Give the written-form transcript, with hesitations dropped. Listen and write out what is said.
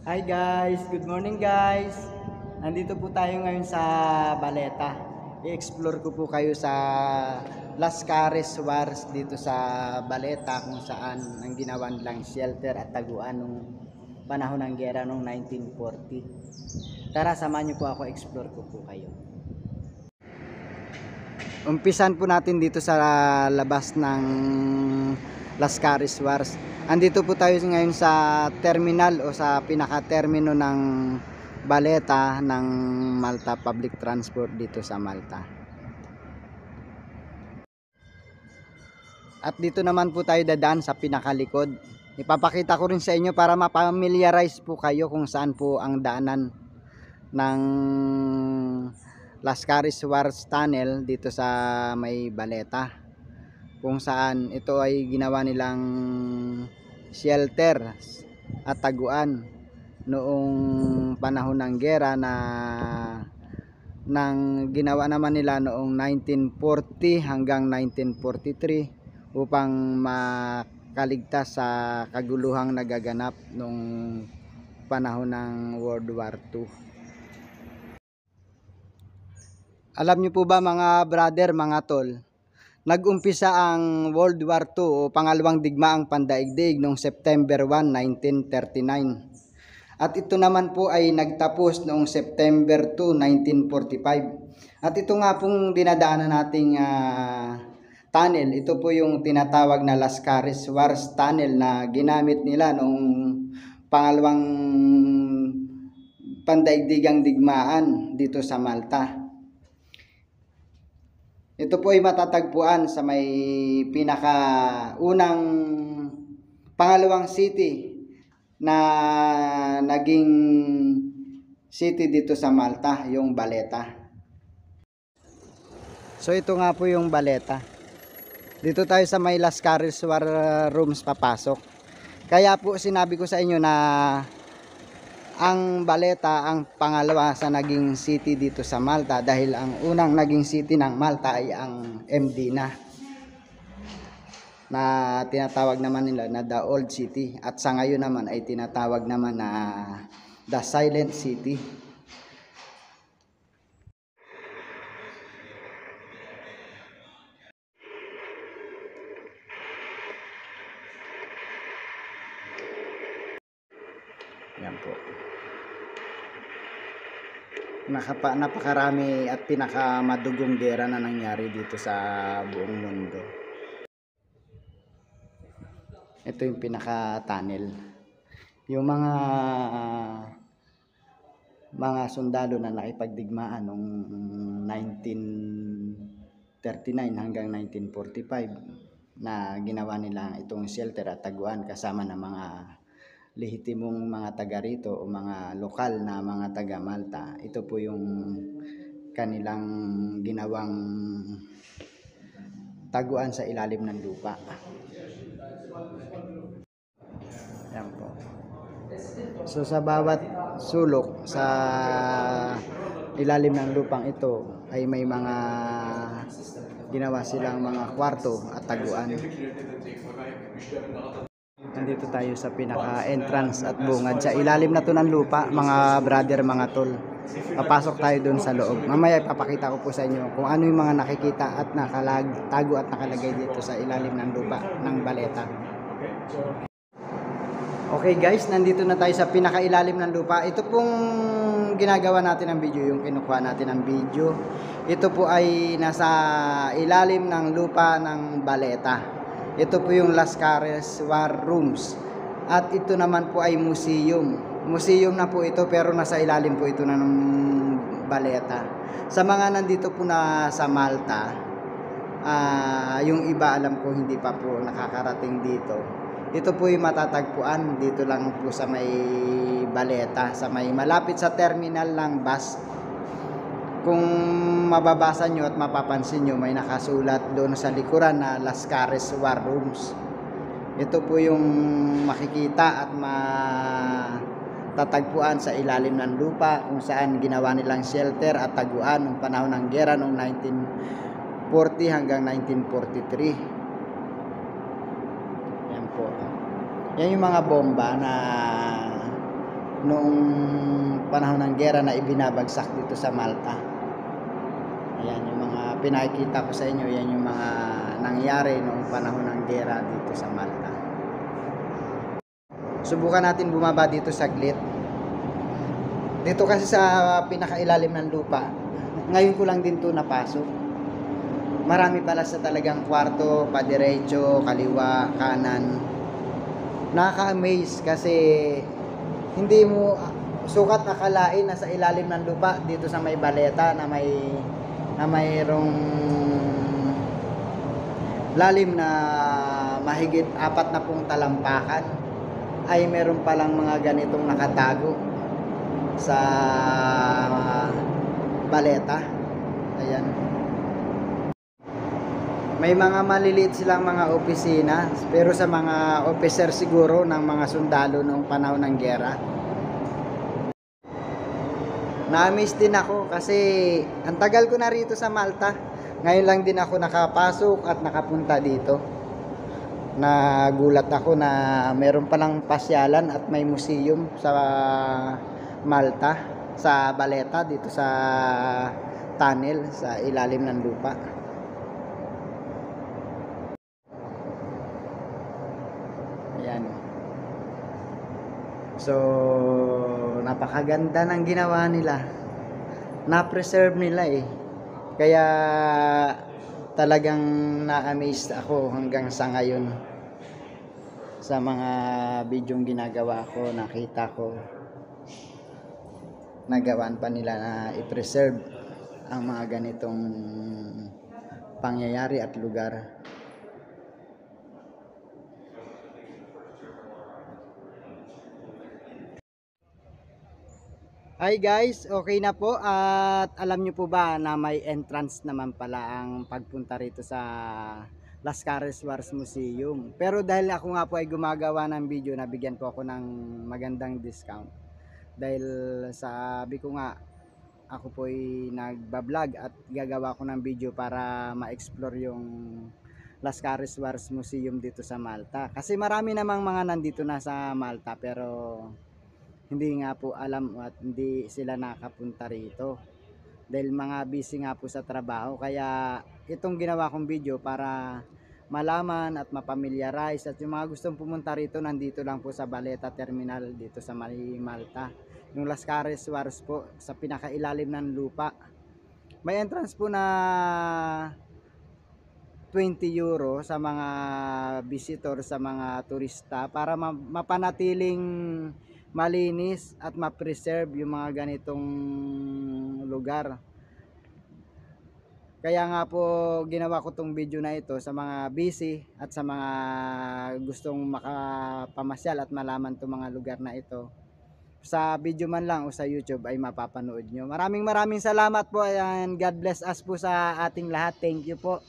Hi guys, good morning guys. Nandito po tayo ngayon sa Baleta. I-explore ko po kayo sa Las Cares Wars dito sa Baleta kung saan ang ginawa nilang shelter at taguan nung panahon ng giyera noong 1940. Tara, samahan niyo po ako, explore ko po kayo. Umpisan po natin dito sa labas ng Las Cares Wars. Andito po tayo ngayon sa terminal o sa pinaka-termino ng Baleta ng Malta Public Transport dito sa Malta. At dito naman po tayo dadaan sa pinakalikod. Ipapakita ko rin sa inyo para mapamiliarize po kayo kung saan po ang daanan ng Las Cares Wars Tunnel dito sa may Baleta, kung saan ito ay ginawa nilang shelter at taguan noong panahon ng giyera nang ginawa naman nila noong 1940 hanggang 1943 upang makaligtas sa kaguluhang nagaganap noong panahon ng World War II. Alam niyo po ba mga brother, mga tol, nag-umpisa ang World War II o pangalawang digmaang pandaigdig noong September 1, 1939. At ito naman po ay nagtapos noong September 2, 1945. At ito nga pong dinadaanan nating tunnel, ito po yung tinatawag na Las Cares Wars Tunnel na ginamit nila noong pangalawang pandaigdigang digmaan dito sa Malta. Ito po ay matatagpuan sa may pinakaunang pangalawang city na naging city dito sa Malta, yung Baleta. So ito nga po yung Baleta. Dito tayo sa may Las Cares War rooms papasok. Kaya po sinabi ko sa inyo na ang Baleta ang pangalawa sa naging city dito sa Malta, dahil ang unang naging city ng Malta ay ang Mdina, na tinatawag naman nila na the Old City, at sa ngayon naman ay tinatawag naman na the Silent City. Yan po. Napakarami at pinakamadugong giyera na nangyari dito sa buong mundo. Ito yung pinaka-tunnel. Yung mga sundalo na nakipagdigmaan noong 1939 hanggang 1945 na ginawa nila itong shelter at taguan kasama ng mga lehitimong mga taga rito o mga lokal na mga taga Malta. Ito po yung kanilang ginawang taguan sa ilalim ng lupa. Yan po. So sa bawat sulok sa ilalim ng lupang ito ay may mga ginawa silang mga kwarto at taguan. Nandito tayo sa pinaka-entrance at bungad. Sa ilalim na to ng lupa, mga brother, mga tol. Papasok tayo doon sa loob. Mamaya ipapakita ko po sa inyo kung ano yung mga nakikita at tago at nakalagay dito sa ilalim ng lupa ng Baleta. Okay guys, nandito na tayo sa pinakailalim ng lupa. Ito pong ginagawa natin ng video, yung kinukuha natin ng video. Ito po ay nasa ilalim ng lupa ng Baleta. Ito po yung Las Cares War Rooms. At ito naman po ay museum. Museum na po ito pero nasa ilalim po ito ng Baleta. Sa mga nandito po na sa Malta, yung iba alam ko hindi pa po nakakarating dito. Ito po yung matatagpuan dito lang po sa may Baleta, sa may malapit sa terminal ng bus. Kung mababasa nyo at mapapansin nyo, may nakasulat doon sa likuran na Las Cares War Rooms. Ito po yung makikita at matatagpuan sa ilalim ng lupa kung saan ginawa nilang shelter at taguan noong panahon ng giyera noong 1940 hanggang 1943. Yan po. Yan yung mga bomba na noong panahon ng giyera na ibinabagsak dito sa Malta. Ayan yung mga pinakikita ko sa inyo, yan yung mga nangyari noong panahon ng giyera dito sa Malta. Subukan natin bumaba dito saglit. Dito kasi sa pinakailalim ng lupa, ngayon ko lang din to napasok. Marami pala sa talagang kwarto, padiretso, kaliwa, kanan. Nakaka-amaze kasi hindi mo sukat akalain na sa ilalim ng lupa dito sa may baleta na mayroong lalim na mahigit 40 talampakan ay meron palang mga ganitong nakatago sa baleta. Ayan. May mga maliliit silang mga opisina, pero sa mga officer siguro ng mga sundalo noong panahon ng giyera. Na-miss din ako kasi ang tagal ko na rito sa Malta. Ngayon lang din ako nakapasok at nakapunta dito. Nagulat ako na meron palang pasyalan at may museum sa Malta, sa baleta dito sa tunnel sa ilalim ng lupa. Ayan. So, napakaganda ng ginawa nila. Na-preserve nila eh. Kaya talagang na-amazed ako hanggang sa ngayon sa mga bidyong ginagawa ko, nakita ko. Nagawaan pa nila na i-preserve ang mga ganitong pangyayari at lugar. Hi guys, okay na po at alam nyo po ba na may entrance naman pala ang pagpunta rito sa Las Caras Wars Museum. Pero dahil ako nga po ay gumagawa ng video, nabigyan po ako ng magandang discount. Dahil sabi ko nga, ako po ay nagbablog at gagawa ko ng video para ma-explore yung Las Caras Wars Museum dito sa Malta. Kasi marami namang mga nandito na sa Malta pero hindi nga po alam at hindi sila nakapunta rito dahil mga busy nga po sa trabaho. Kaya itong ginawa kong video para malaman at mapamilyarize at yung mga gustong pumunta rito, nandito lang po sa Baleta Terminal dito sa Malta, yung Las Caras Wars po, sa pinakailalim ng lupa. May entrance po na 20 euro sa mga visitor, sa mga turista, para mapanatiling malinis at ma-preserve yung mga ganitong lugar. Kaya nga po ginawa ko tong video na ito sa mga busy at sa mga gustong makapamasyal at malaman tong mga lugar na ito. Sa video man lang o sa YouTube ay mapapanood nyo. Maraming salamat po and God bless us po sa ating lahat. Thank you po.